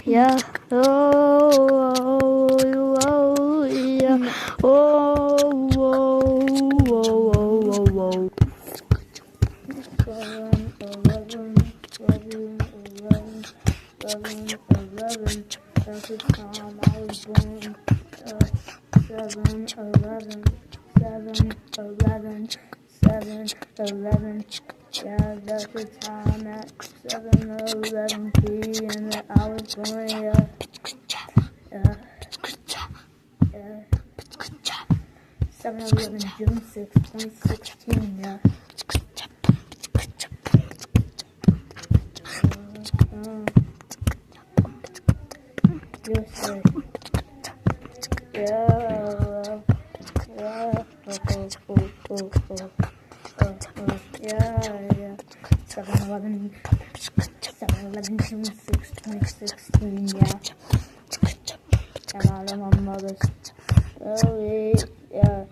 Yeah. Yeah, that's the time at 7:11 p.m. that I was born. Yeah. 7/11, June 6, 2016. Yeah. Yes, yeah. 7/11, June 6, 2016. Yeah. And all of my mother's. Oh, yeah.